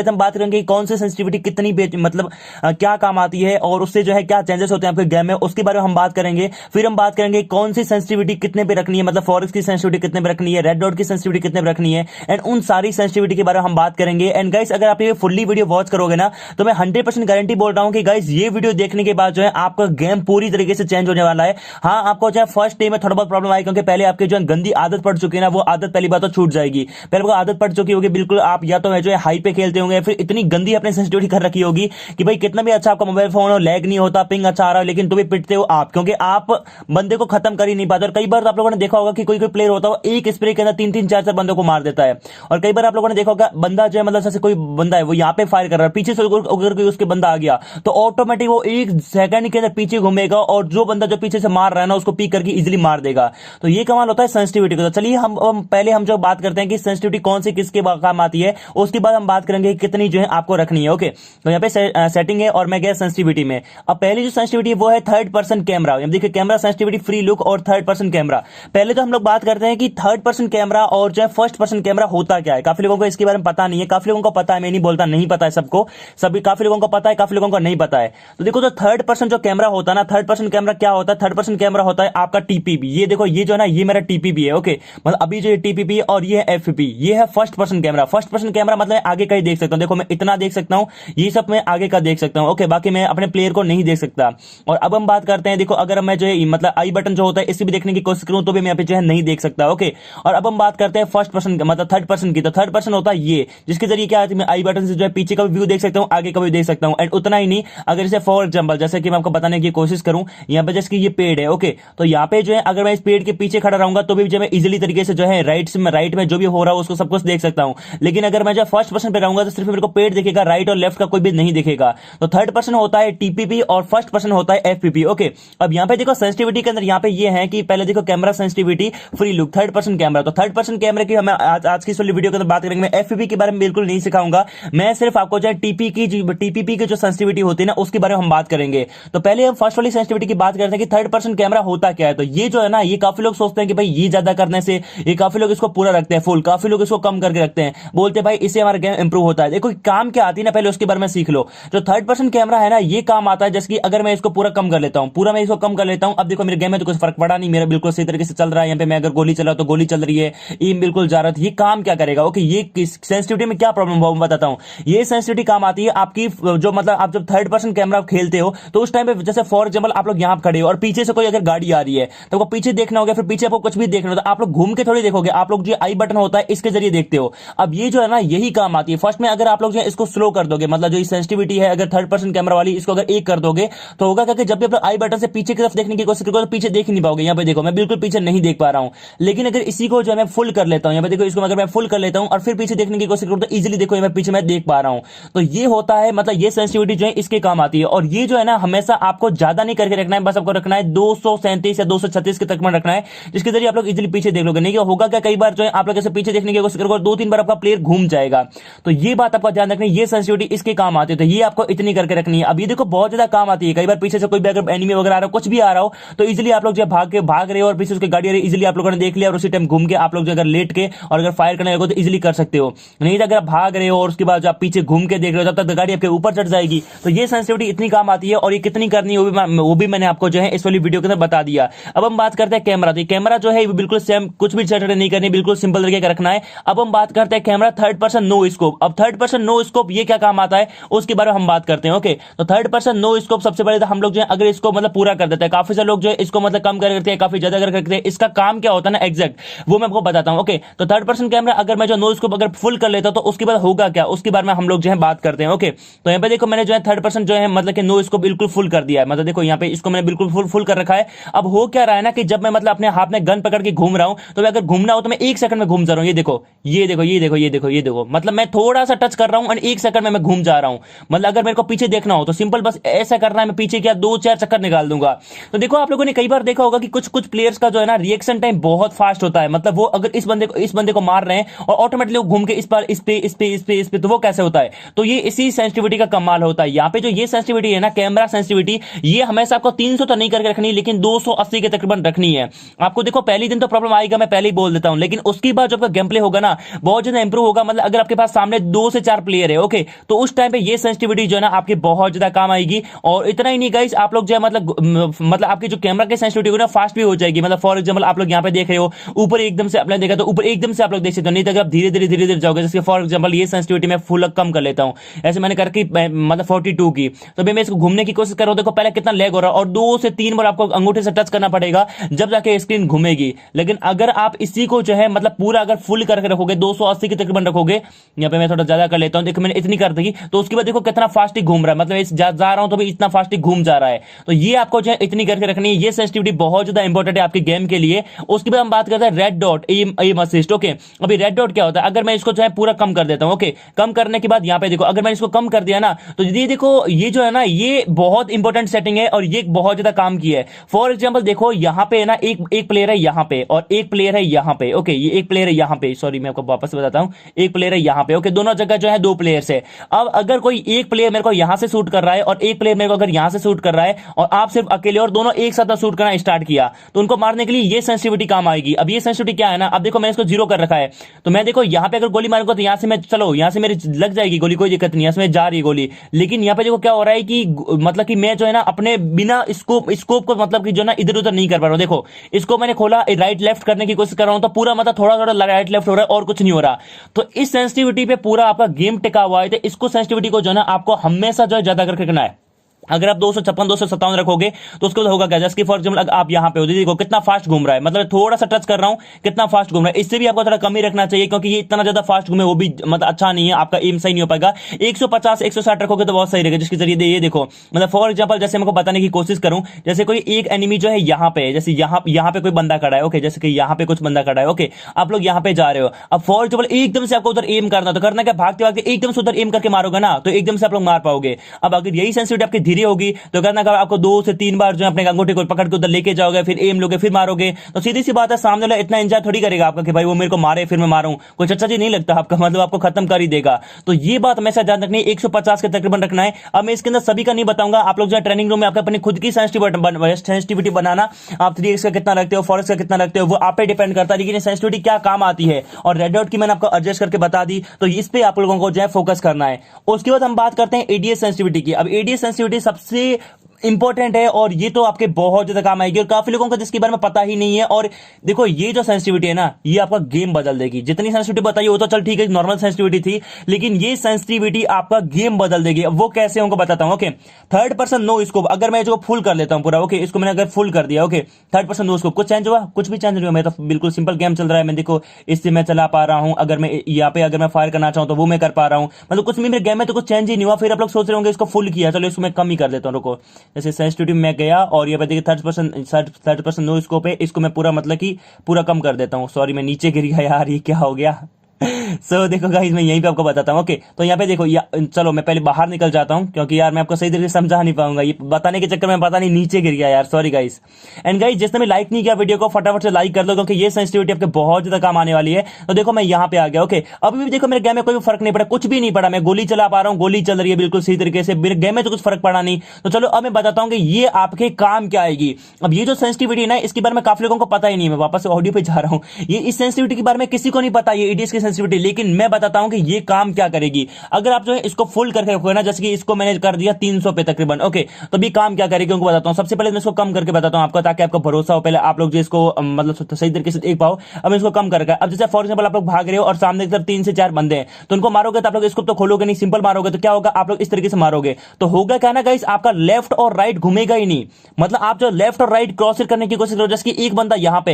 हम बात करेंगे कौन सी सेंसिटिविटी कितनी मतलब क्या काम आती है और उससे जो है क्या चेंजेस होते हैं आपके गेम में, उसके बारे में हम बात करेंगे। फिर हम बात करेंगे कौन सी सेंसिटिविटी कितने पे रखनी है, मतलब फॉरेक्स की सेंसिटिविटी कितने पे रखनी है, रेड डॉट की सेंसिटिविटी कितने पे रखनी है, एंड उन सारी सेंसिटिविटी के बारे में हम बात करेंगे। एंड गाइस अगर आप ये फुल्ली वीडियो वॉच करोगे ना तो मैं 100% गारंटी बोल रहा हूं कि गाइस ये वीडियो देखने के बाद जो है आपका गेम पूरी तरीके से चेंज होने वाला है। हाँ, आपको जो है फर्स्ट डे में थोड़ा बहुत प्रॉब्लम आएगी क्योंकि पहले आपकी जो है गंदी आदत पड़ चुकी है ना, वो आदत पहली बात तो छूट जाएगी। पहले आपको आदत पड़ चुकी होगी बिल्कुल, आप या तो जो है हाई पे खेलते होंगे, फिर इतनी गंदी अपनी सेंसिटिविटी कर रखी होगी कि भाई कितना भी अच्छा आपका मोबाइल फोन हो, लैग नहीं होता, पिंग अच्छा आ रहा है, लेकिन तो भी पिटते हो आप क्योंकि आप बंदे को खत्म कर ही नहीं पाते। और कई बार तो आप लोगों ने देखा होगा कि कोई कोई प्लेयर होता है एक स्प्रे के अंदर 3-3 4-4 बंदों को मार देता है। और कई बार आप लोगों ने देखा होगा बंदा जो है मतलब जैसे कोई बंदा है वो यहाँ पे फायर कर रहा है, पीछे से अगर कोई उसके बंदा आ गया तो ऑटोमेटिक वो 1 सेकंड के अंदर पीछे घूमेगा और जो बंदा जो पीछे से मार रहा है ना उसको पीक करके इजिली मार देगा। तो ये कमाल होता है सेंसिटिविटी का। तो चलिए हम पहले हम जो बात करते हैं कि सेंसिटिविटी कौन सी किसके काम आती है, उसके बाद हम बात करेंगे कितनी जो है आपको रखनी है। ओके, तो यहाँ पे सेटिंग है और मैं गया सेंसिटिविटी में। अब पहली जो सेंसिटिविटी है वो है थर्ड पर्सन कैमरा। देखिए कैमरा सेंसिटिविटी, फ्री लुक और थर्ड पर्सन कैमरा। पहले तो हम लोग बात करते हैं कि थर्ड पर्सन कैमरा और जो है फर्स्ट पर्सन कैमरा होता क्या है। काफी लोगों को इसके बारे में पता नहीं है, काफी लोगों को पता है, मैं नहीं बोलता नहीं पता है सबको, सभी काफी लोगों को पता है, काफी लोगों को नहीं पता है। तो देखो जो थर्ड पर्सन जो कैमरा होता है ना, थर्ड पर्सन कैमरा क्या होता है, थर्ड पर्सन कैमरा होता है आपका टीपीबी। ये देखो ये जो है ना ये मेरा टीपीबी है। ओके, मतलब अभी जो ये टीपीबी है और ये एफपी, ये है first person camera. First person camera मतलब आगे का ही देख सकता हूं, देखो मैं इतना देख सकता हूं, ये सब मैं आगे का देख सकता हूं। ओके, बाकी मैं अपने प्लेयर को नहीं देख सकता। और अब हम बात करते हैं, देखो अगर मैं जो है मतलब आई बटन जो होता है इसे भी देखने की कोशिश करूं तो भी मैं यहाँ पे जो है नहीं देख सकता। ओके, और अब हम बात करते हैं फर्स्ट पर्सन मतलब थर्ड पर्सन की। तो थर्ड पर्सन होता है ये, जिसके जरिए क्या है मैं आई बटन से जो है पीछे का भी व्यू देख सकता हूं, आगे का भी देख सकता हूं। एंड उतना ही नहीं, अगर इसे फॉर एग्जांपल जैसे कि मैं आपको बताने की कोशिश करूं, यहाँ पे जैसे कि ये पेड़ है। ओके, तो यहाँ पे जो है अगर मैं इस पेड़ के पीछे खड़ा रहूंगा तो भी जो मैं इजीली तरीके से जो है राइट में जो भी हो रहा है उसको सब कुछ देख सकता हूं। लेकिन अगर मैं जो फर्स्ट पर्सन पे रहूंगा तो सिर्फ मेरे को पेड़ दिखेगा, राइट और लेफ्ट का कोई भी नहीं दिखेगा। तो थर्ड पर्सन होता है टीपीपी और फर्स्ट पर्सन होता है एफपीपी। ओके, अब यहाँ पे देखो सेंसिटिविटी के अंदर यहाँ पे ये है कि पहले देखो camera sensitivity, free look, third person camera. तो थर्ड पर्सन कैमरे की हमें आज की वीडियो के अंदर बात करेंगे। मैं एफपीपी के बारे में बिल्कुल नहीं सिखाऊंगा, मैं सिर्फ आपको जो है टीपीपी की जो सेंसिटिविटी होती है ना उसके बारे में हम बात करेंगे। तो पहले हम फर्स्ट वाली सेंसिटिविटी की बात करते हैं कि थर्ड पर्सन कैमरा होता क्या है। तो ये जो है ना ये काफी लोग सोचते हैं कि भाई ये ज्यादा करने से, ये काफी लोग इसको पूरा रखते हैं फुल, काफी लोग इसको कम करके रखते हैं, बोलते हैं भाई इससे हमारा गेम इंप्रूव होता है। देखो काम क्या आती है ना पहले उसके बारे में सीख लो। जो थर्ड पर्सन कैमरा है ना ये काम आता है जैसे कि अगर मैं इसको पूरा कम कर लेता हूं, पूरा मैं इसको कम कर लेता हूं, अब देखो मेरे गेम में तो कुछ फर्क पड़ा नहीं, मेरा बिल्कुल सही तरीके से चल रहा है। यहाँ पे मैं अगर गोली चला तो गोली चल रही है, एम बिल्कुल जा रहा है। ये काम क्या करेगा, ओके ये सेंसिटिविटी में क्या प्रॉब्लम हुआ मैं बताता हूं। ये सेंसिटिविटी काम आती है आपकी जो मतलब आप जब थर्ड पर्सन कैमरा खेलते हो तो उस टाइम पे जैसे फॉर एग्जांपल आप लोग यहां खड़े हो और पीछे से कोई अगर गाड़ी आ रही है तो आपको पीछे देखना होगा, फिर पीछे आपको कुछ भी देखना होगा, आप लोग घूम के थोड़ी देखोगे, आप लोग जो आई बटन होता है इसके जरिए देखते हो। अब ये जो है ना यही काम आती है। फर्स्ट में अगर आप लोग जो है इसको स्लो कर दोगे, मतलब जो सेंसिटिविटी है अगर थर्ड पर्सन कैमरा वाली इसको अगर 1 कर दोगे तो होगा क्या, जब भी आप आई बटन से पीछे की तरफ देखने की कोशिश करोगे तो पीछे देख नहीं पाओगे। यहाँ पे देखो मैं बिल्कुल पीछे नहीं देख पा रहा हूं। लेकिन अगर इसी को जो है मैं फुल कर लेता हूं, यहाँ पे देखो इसको अगर मैं फुल कर लेता हूं और फिर पीछे देखने की कोशिश करूं तो इजीली देखो यहाँ पीछे मैं देख पा रहा हूं। तो ये होता है मतलब ये सेंसिटिविटी जो है इसके काम आती है। और ये जो है ना हमेशा आपको ज्यादा नहीं करके रखना है, बस आपको रखना है 237 या 236 के तक में रखना है, जिसके जरिए आप लोग इजीली पीछे देख लोगे। नहीं होगा क्या कई बार जो है आप लोग ऐसे पीछे देखने की कोशिश करोगे 2-3 बार आपका प्लेयर घूम जाएगा। तो ये बात आपका ध्यान रखनी है, ये सेंसिटिविटी इसके काम आती है। तो ये आपको इतनी करके रखनी है। अब ये देखो बहुत ज्यादा काम आती है। कई बार पीछे से कोई भी अगर एनिमी वगैरह आ रहा हो, कुछ भी आ रहा हो, तो इजीली आप लोग जो भाग रहे हो और पीछे उसकी गाड़ी आ रही है, इजीली आप लोगों ने देख लिया और उसी टाइम घूम के आप लोग जो अगर लेट के और अगर फायर करने लगो तो इजीली कर सकते हो। नहीं तो अगर भाग रहे हो और उसके बाद आप पीछे घूम के देख रहे हो तब तक गाड़ी आपके ऊपर चढ़ जाएगी। तो ये सेंसिटिविटी इतनी काम आती है और ये कितनी करनी है वो भी मैंने आपको जो है इस वाली वीडियो के अंदर बता दिया। अब हम बात करते हैं कैमरा। तो कैमरा जो है बिल्कुल सेम, कुछ भी चढ़ नहीं करनी, बिल्कुल सिंपल तरीके का रखना है। अब हम बात करते हैं camera third person no scope. अब थर्ड पर्सन नो स्कोप ये क्या काम आता है उसके बारे में हम बात करते हैं। ओके, तो थर्ड पर्सन नो स्कोप सबसे पहले तो हम लोग जो है अगर इसको मतलब पूरा कर देते हैं, काफी सारे लोग जो है इसको मतलब कम कर करते हैं, काफी ज्यादा कर करते हैं। इसका काम क्या होता है ना एग्जैक्ट वो मैं आपको बताता हूं। ओके, तो थर्ड पर्सन कैमरा अगर मैं जो नो स्कोप अगर फुल कर लेता तो उसके बाद होगा क्या, उसके बारे में हम लोग जो है बात करते हैं। ओके, तो यहाँ पे देखो मैंने जो है थर्ड पर्सन जो है मतलब कि नो स्कोप बिल्कुल फुल कर दिया है। मतलब देखो यहाँ पे इसको मैंने बिल्कुल फुल कर रखा है। अब हो क्या रहा है ना कि जब मैं मतलब अपने हाथ में गन पकड़ के घूम रहा हूं तो अगर घूमना हो तो मैं 1 सेकंड में घूम जा रहा हूं। ये देखो ये देखो ये देखो ये देखो ये देखो, मतलब मैं थोड़ा सा टच कर रहा हूं और 1 सेकंड में मैं घूम जा रहा हूं। मतलब अगर मेरे को पीछे देखना हो तो सिंपल बस ऐसा करना है, मैं पीछे क्या 2-4 चक्कर निकाल दूंगा। तो देखो आप लोगों ने कई बार देखा होगा कि कुछ प्लेयर्स का जो है ना रिएक्शन टाइम बहुत फास्ट होता है। मतलब वो अगर इस बंदे को मार रहे हैं और ऑटोमेटिकली घूम के इस पे तो वो कैसे होता है। तो ये इसी सेंसिटिविटी का कमाल होता है। यहाँ पे जो ये सेंसिटिविटी है ना कैमरा सेंसिटिविटी, ये हमेशा आपको 300 तो नहीं करके रखनी, लेकिन 280 के तकरीबन रखनी है। आपको देखो पहली दिन तो प्रॉब्लम आएगा, मैं पहले ही बोल देता हूं, लेकिन उसके बाद जो आपका गेम प्ले होगा ना बहुत ज्यादा इंप्रूव होगा। मतलब अगर आपके पास सामने 2 2 से 4 प्लेयर है, ओके, तो उस टाइम पे ये सेंसिटिविटी जो है ना आपकी बहुत ज्यादा काम आएगी। और इतना ही नहीं गाइस, आप लोग जो है मतलब आपकी जो कैमरा की सेंसिटिविटी ना फास्ट भी हो जाएगी। मतलब फॉर एग्जांपल आप लोग यहाँ पे देख रहे हो, ऊपर एकदम से आपने देखा तो ऊपर एकदम से आप लोग देख सकते हो, नहीं तो आप धीरे धीरे जाओगे। जैसे फॉर एग्जांपल ये सेंसिटिविटी मैं फुल कम कर लेता हूँ, ऐसे मैंने करके मतलब 42 की, तो मैं इसको घूमने की कोशिश कर रहा हूँ। देखो पहले कितना लैग हो रहा है, और 2 से 3 बार आपको अंगूठे से टच करना पड़ेगा जब जाके स्क्रीन घूमेगी। लेकिन अगर आप इसी को जो है मतलब पूरा अगर फुल करके रखोगे, 280 के तकरीबन रखोगे, यहाँ पे मैं थोड़ा ज्यादा कर लेता हूँ, देखो मैंने इतनी कर दी, तो उसके बाद देखो कितना फास्ट ही घूम रहा है, मतलब जा रहा हूं तो भी इतना फास्ट ही घूम जा रहा है। तो ये आपको जो है इतनी करके रखनी है, ये सेंसिटिविटी बहुत ज्यादा इंपॉर्टेंट है आपके गेम के लिए। उसके बाद हम बात करते हैं red dot aim assist, okay. अभी रेड डॉट क्या होता है, अगर मैं इसको जो है पूरा कम कर देता हूं, ओके, कम करने के बाद यहाँ पे देखो, अगर मैंने इसको कम कर दिया ना, तो ये देखो ये जो है ना ये बहुत इंपॉर्टेंट सेटिंग है और ये बहुत ज्यादा काम की है। फॉर एग्जाम्पल देखो यहाँ पे है ना एक प्लेयर है यहाँ पे और एक प्लेयर है यहाँ पे, ओके, ये एक प्लेयर है यहाँ पे, सॉरी मैं आपको वापस बताता हूँ, एक प्लेयर है यहाँ पे, ओके, दोनों जगह जो है 2 प्लेयर्स है। अब अगर कोई एक प्लेयर मेरे को यहां से शूट कर रहा है और एक प्लेयर मेरे को अगर यहां से शूट कर रहा है और आप सिर्फ अकेले और दोनों एक साथ शूट करना स्टार्ट किया, तो उनको मारने के लिए ये सेंसिटिविटी काम आएगी। अब ये सेंसिटिविटी क्या है ना, अब देखो मैंने इसको 0 कर रखा है, तो मैं देखो यहां पे अगर गोली मारूंगा तो यहां से मैं चलो यहां से मेरी लग जाएगी गोली, कोई दिक्कत नहीं, यहां से मैं जा रही है गोली। लेकिन यहां पे देखो क्या हो रहा है कि मतलब कि मैं जो है ना अपने बिना स्कोप को मतलब कि जो ना इधर उधर नहीं कर पा रहा हूं। देखो इसको मैंने खोला, राइट लेफ्ट करने की कोशिश कर रहा हूं, तो पूरा मतलब थोड़ा थोड़ा राइट लेफ्ट हो रहा है और कुछ नहीं हो रहा। तो इस सेंसिटिविटी पे पूरा आपका गेम टिका हुआ है। तो इसको सेंसिटिविटी को जो है ना आपको हमेशा जो है ज्यादा करके रखना है। अगर आप 256 257 रखोगे तो उसके बाद होगा क्या, जैसे कि फॉर एग्जांपल आप यहां पे हो, देखो कितना फास्ट घूम रहा है, मतलब थोड़ा सा टच कर रहा हूं कितना फास्ट घूम रहा है। इससे भी आपको थोड़ा कम ही रखना चाहिए, क्योंकि ये इतना ज्यादा फास्ट घूमे वो भी मतलब अच्छा नहीं है, आपका एम सही नहीं हो पाएगा। 150 160 रखोगे तो बहुत सही रहेगा, जिसके जरिए ये देखो मतलब फॉर एग्जाम्पल जैसे मैं बताने की कोशिश करूं, जैसे कोई एक एनिमी जो है यहाँ पे, जैसे यहाँ पे कोई बंदा खड़ा है, ओके, जैसे कि यहाँ पे कुछ बंदा खड़ा है, ओके, आप लोग यहाँ पे जा रहे हो। अब फॉर एग्जाम्पल एकदम से आपको उधर एम करना, तो करना क्या, भागते भागते एकदम से उधर एम करके मारोगे ना, तो एकदम से आप लोग मार पाओगे। अब अगर यही सेंसिटिविटी आपकी धीरे होगी तो अगर आपको 2 से 3 बार जो अपने अंगूठे को पकड़ के उधर लेके जाओगे, फिर एम लोगे, फिर मारोगे, तो सीधी सी बात है सामने वाला इतना एंजॉय थोड़ी करेगा आपका कि भाई वो मेरे को मारे फिर मैं मारूं, कोई अच्छा जी नहीं लगता आपका, मतलब आपको खत्म कर ही देगा। तो ये बात हमेशा ध्यान रखनी है, 150 के तकरीबन रखना है। अब मैं इसके अंदर सभी का नहीं बताऊंगा, आप लोग जो ट्रेनिंग रूम में आपको अपनी खुद की सेंसिटिविटी बनाना, आप 3x का कितना रखते हो, 4x का कितना रखते हो, वो आप पे डिपेंड करता है। लेकिन सेंसिटिविटी क्या काम आती है और रेड डॉट की मैंने आपको एडजस्ट करके बता दी, तो इस पे आप लोगों को जो है फोकस करना है। उसके बाद हम बात करते हैं एडीएस सेंसिटिविटी की। अब एडीएस सेंसिटिविटी सबसे इंपॉर्टेंट है और ये तो आपके बहुत ज्यादा काम आएगी, और काफी लोगों को जिसके बारे में पता ही नहीं है। और देखो ये जो सेंसिटिविटी है ना, ये आपका गेम बदल देगी। जितनी सेंसिटिविटी बताइए वो तो चल ठीक है, नॉर्मल सेंसिटिविटी थी, लेकिन ये सेंसिटिविटी आपका गेम बदल देगी। अब वो कैसे उनको बताता हूं, okay. Third person no scope, अगर मैं जो फुल कर लेता हूं पूरा, ओके, इसको मैंने अगर फुल कर दिया, okay, third person no scope, कुछ चेंज हुआ, कुछ भी चेंज नहीं हुआ, मैं तो बिल्कुल सिंपल गेम चल रहा है। मैं देखो इससे मैं चला पा रहा हूं, अगर मैं यहाँ पे अगर मैं फायर करना चाहूं तो वो मैं कर पा रहा हूं, मतलब कुछ भी मेरे गेम में तो कुछ चेंज ही नहीं हुआ। फिर आप लोग सोच रहे होंगे इसको फुल किया, चलो इसको मैं कम ही कर देता हूं, रुको, जैसे सेंसिटिविटी मैं गया और ये देखिए थर्ड पर्सन नो स्कोप है, इसको मैं पूरा मतलब कि पूरा कम कर देता हूँ। सॉरी मैं नीचे गिर गया यार, ये क्या हो गया। देखो गाइस मैं यहीं पे आपको बताता हूँ, ओके। तो यहाँ पे देखो चलो मैं पहले बाहर निकल जाता हूँ, क्योंकि यार मैं आपको सही तरीके से समझा नहीं पाऊंगा, ये बताने के चक्कर में पता नहीं नीचे गिर गया यार, सॉरी गाइस। एंड गाइस जिसने भी लाइक नहीं किया वीडियो को फटाफट से लाइक कर दो, क्योंकि ये सेंसिटिविटी आपके बहुत ज्यादा काम आने वाली है। तो देखो मैं यहाँ पे आ गया, ओके। अभी भी देखो मेरे गेम में कोई फर्क नहीं पड़ा, कुछ भी नहीं पड़ा, मैं गोली चला पा रहा हूँ, गोली चल रही है बिल्कुल सही तरीके से, मेरे गेम में तो कुछ फर्क पड़ा नहीं। तो चलो अब मैं बताता हूँ कि ये आपके काम क्या आएगी। अब ये जो सेंसिटिविटी है ना, इसके बारे में काफी लोगों को पता ही नहीं है, मैं वापस ऑडियो पे जा रहा हूँ। ये इस सेंसिटिविटी के बारे में किसी को नहीं पता, ये एडीएस की सेंसिटिविटी, लेकिन मैं बताता हूं कि ये काम क्या करेगी। अगर आप जो है इसको फुल करके रखोगे ना, जैसे कि इसको मैंने कर दिया 300 पे तकरीबन, ओके, तो भी काम क्या करेगी उनको बताता हूं। सबसे पहले मैं इसको कम करके बताता हूं आपको, ताकि आपको भरोसा हो, पहले आप लोग जो इसको मतलब सही तरीके से देख पाओ। अब इसको कम करके, अब जैसे फॉर एग्जांपल आप लोग भाग रहे हो और सामने की तरफ 3 से 4 बंदे हैं, तो उनको मारोगे तो आप लोग इसको तो खोलोगे नहीं, सिंपल मारोगे, तो क्या होगा, आप लोग इस तरीके से मारोगे तो होगा क्या ना गाइस, आपका लेफ्ट और राइट घूमेगा ही नहीं। मतलब आप जो लेफ्ट और राइट क्रॉस करने की कोशिश करो, जैसे कि एक बंदा यहाँ पे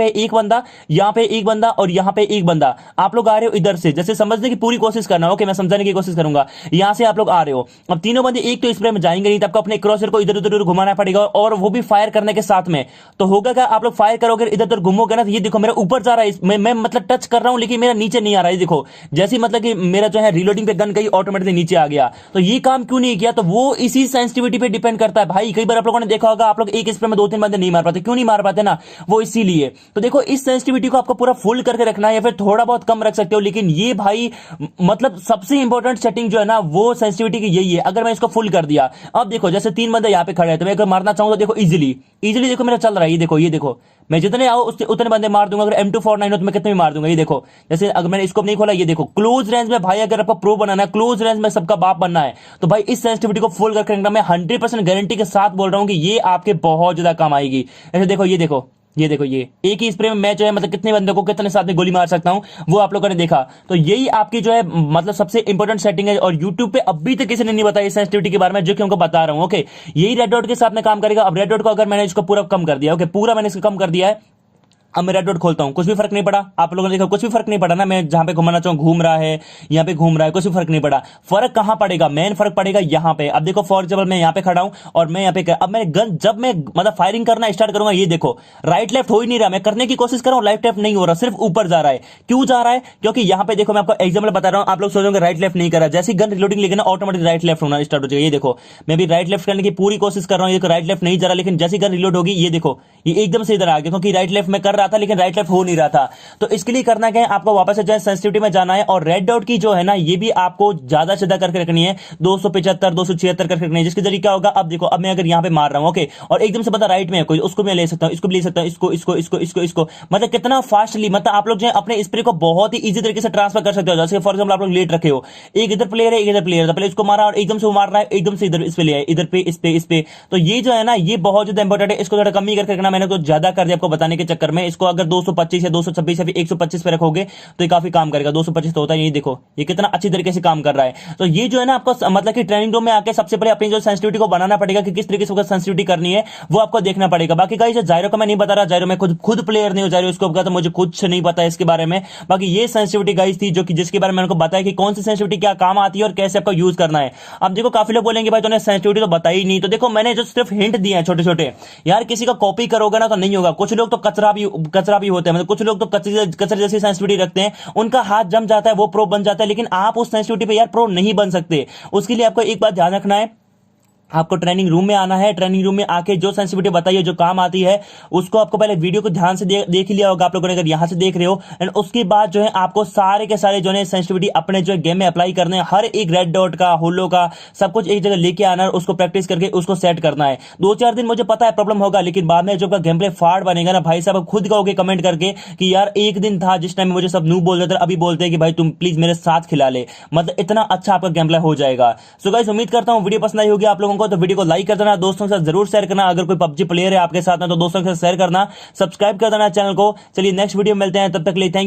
एक बंदा, यहाँ पे एक बंदा और यहाँ पे एक बंदा, आप लोग आ रहे हो इधर से, जैसे समझने की पूरी कोशिश करना, ओके, मैं समझाने की कोशिश करूंगा। यहां से आप लोग आ रहे हो, अब तीनों बंदे एक तो स्प्रे में जाएंगे नहीं, तो आपको अपने क्रॉसर को इधर उधर घुमाना पड़ेगा, और वो भी फायर करने के साथ में। तो होगा क्या, आप लोग फायर करोगे इधर उधर घूमोगे ना, तो ये देखो मेरा ऊपर जा रहा है, मैं मतलब टच कर रहा हूं लेकिन मेरा नीचे नहीं आ रहा है। देखो जैसे मतलब कि मेरा जो है रीलोडिंग पे गन गई, ऑटोमेटिकली नीचे आ गया। तो ये काम क्यों नहीं किया, तो वो इसी सेंसिटिविटी पे डिपेंड करता है भाई। कई बार आप लोगों ने देखा होगा, आप लोग एक स्प्रे में 2-3 बंदे नहीं मार पाते, क्यों नहीं मार पाते ना, वो इसीलिए। तो देखो इस सेंसिटिविटी को आपको पूरा फुल करके रखना है, या फिर थोड़ा बहुत कम रख सकते हो, लेकिन ये भाई मतलब सबसे इंपॉर्टेंट सेटिंग जो है ना वो सेंसिटिविटी की यही है। अगर मैं इसको फुल कर दिया, अब देखो जैसे 3 बंदे यहाँ पे खड़े हैं, तो मैं अगर मारना चाहूँ तो देखो इजीली इजीली देखो मेरा चल रहा है, ये देखो मैं जितने आओ उससे उतने बंदे मार दूंगा। अगर M249 हो तो मैं कितने भी मार दूंगा। ये देखो जैसे अगर मैंने इसको नहीं खोला, ये देखो क्लोज रेंज में भाई, अगर आपको प्रो बनाना है, क्लोज रेंज में सबका बाप बनना है, तो भाई इस सेंसिटिविटी को फुल करके रखना। मैं 100% गारंटी के साथ बोल रहा हूं कि ये आपके बहुत ज्यादा काम आएगी। ऐसे देखो ये एक ही स्प्रे में मैं जो है मतलब कितने बंदे को कितने साथ में गोली मार सकता हूं, वो आप लोगों ने देखा। तो यही आपकी जो है मतलब सबसे इंपॉर्टेंट सेटिंग है, और यूट्यूब पे अभी तक किसी ने नहीं बताया इस सेंसिटिविटी के बारे में, जो कि उनको बता रहा हूं। ओके, यही रेड डॉट के साथ में काम करेगा। अब रेड डॉट को अगर मैंने इसको पूरा कम कर दिया, ओके पूरा मैंने इसको कम कर दिया है, अब मैं रेड डॉट खोलता हूं, कुछ भी फर्क नहीं पड़ा। आप लोगों ने देखा कुछ भी फर्क नहीं पड़ा ना, मैं जहां पे घुमाना चाहूं घूम रहा है, यहां पे घूम रहा है, कुछ भी फर्क नहीं पड़ा। फर्क कहां पड़ेगा, मेन फर्क पड़ेगा यहां पे। अब देखो फॉर एग्जांपल मैं यहां पे खड़ा हूं और मैं यहां पे अब मैं गन जब मैं मतलब फायरिंग करना स्टार्ट करूंगा, ये देखो राइट लेफ्ट हो ही नहीं रहा, मैं करने की कोशिश कर रहा हूं, राइट लेफ्ट नहीं हो रहा, सिर्फ ऊपर जा रहा है। क्यों जा रहा है, क्योंकि यहां पे देखो मैं आपको एग्जांपल बता रहा हूं, आप लोग सोचोगे राइट लेफ्ट नहीं कर रहा, जैसे गन रिलोडिंग लेके ना ऑटोमेटिक राइट लेफ्ट होना स्टार्ट हो जाएगा। ये देखो मैं भी राइट लेफ्ट करने की पूरी कोशिश कर रहा हूं, ये राइट लेफ्ट नहीं जा रहा, लेकिन जैसी गन रिलोड होगी ये देखो ये एकदम से इधर आ गया, क्योंकि राइट लेफ्ट में कर रहा था लेकिन राइट लेफ्ट हो नहीं रहा था। तो इसके लिए करना क्या है, आपको वापस से जो है सेंसिटिविटी में जाना है, और रेड डॉट की जो है ना ये भी आपको ज्यादा से ज्यादा करके रखनी है, 275 276 करके रखनी है, जिसके जरिए क्या होगा। अब देखो अब मैं अगर यहां पे मार रहा हूं, ओके, और एकदम से पता राइट में है कोई, उसको मैं ले सकता हूं, इसको भी ले सकता हूं, इसको मतलब कितना फास्टली, मतलब आप लोग जो है अपने स्प्रे को बहुत ही इजी तरीके से ट्रांसफर कर सकते हो। जैसे फॉर एग्जांपल आप लोग लेट रखे हो, एक इधर प्लेयर है एक इधर प्लेयर है, पहले इसको मारा और एकदम से वो मार रहा है, एकदम से इधर इस पे ले आए, इधर पे इस पे। तो ये जो है ना ये बहुत ज्यादा इंपॉर्टेंट है, इसको थोड़ा कम ही करके रखना। मैंने तो ज्यादा कर दिया आपको बताने के चक्कर में। इसको अगर 225 या 226 या 125 पे रखोगे तो ये काफी काम करेगा। 225 तो होता है, ये देखो ये कितना अच्छी तरीके से काम कर रहा है। तो ये जो है ना आपको मतलब कि ट्रेनिंग रूम में आके सबसे पहले अपनी जो सेंसिटिविटी को बनाना पड़ेगा कि किस तरीके से सेंसिटिविटी करनी है, वो आपको देखना पड़ेगा। बाकी गाइस जायरो का मैं नहीं बता रहा, जायरो मैं खुद प्लेयर नहीं हो जायरो स्कोप का, तो मुझे कुछ नहीं पता इसके बारे में। बाकी ये सेंसिटिविटी गाइस थी जो कि जिसके बारे में मैंने बताया कि कौन सी सेंसिटिविटी क्या काम आती है और कैसे आपको यूज करना है। अब देखो काफी लोग बोलेंगे भाई तूने सेंसिटिविटी तो बताई नहीं, तो देखो मैंने जो सिर्फ हिंट दिए हैं छोटे छोटे, यार किसी का कॉपी करोगे ना तो नहीं होगा। कुछ लोग तो कचरा भी होते हैं, मतलब कुछ लोग तो कचरे जैसी सेंसिटिविटी रखते हैं, उनका हाथ जम जाता है, वो प्रो बन जाता है, लेकिन आप उस सेंसिटिविटी पे यार प्रो नहीं बन सकते। उसके लिए आपको एक बात ध्यान रखना है, आपको ट्रेनिंग रूम में आना है। ट्रेनिंग रूम में आके जो सेंसिटिविटी बताइए जो काम आती है उसको आपको पहले वीडियो को ध्यान से देख लिया होगा आप लोगों ने, अगर यहां से देख रहे हो, एंड उसके बाद जो है आपको सारे के सारे जो है सेंसिटिविटी अपने जो है गेम में अप्लाई करने हैं। हर एक रेड डॉट का, होलो का, सब कुछ एक जगह लेके आना है, उसको प्रैक्टिस करके उसको सेट करना है। 2-4 दिन मुझे पता है प्रॉब्लम होगा, लेकिन बाद में जब गेम प्ले फाड़ बनेगा ना भाई साहब, खुद कहोगे कमेंट करके कि यार एक दिन था जिस टाइम मुझे सब नू बोल रहे थे, अभी बोलते हैं कि भाई तुम प्लीज मेरे साथ खिला ले। मतलब इतना अच्छा आपका गेम प्ले हो जाएगा। सो गाइस उम्मीद करता हूं वीडियो पसंद आई होगी आप लोगों को, तो वीडियो को लाइक देना, दोस्तों के साथ जरूर शेयर करना। अगर कोई पबजी प्लेयर है आपके साथ में तो दोस्तों के साथ शेयर करना, सब्सक्राइब कर देना चैनल को। चलिए नेक्स्ट वीडियो में मिलते हैं, तब तक के लिए थैंक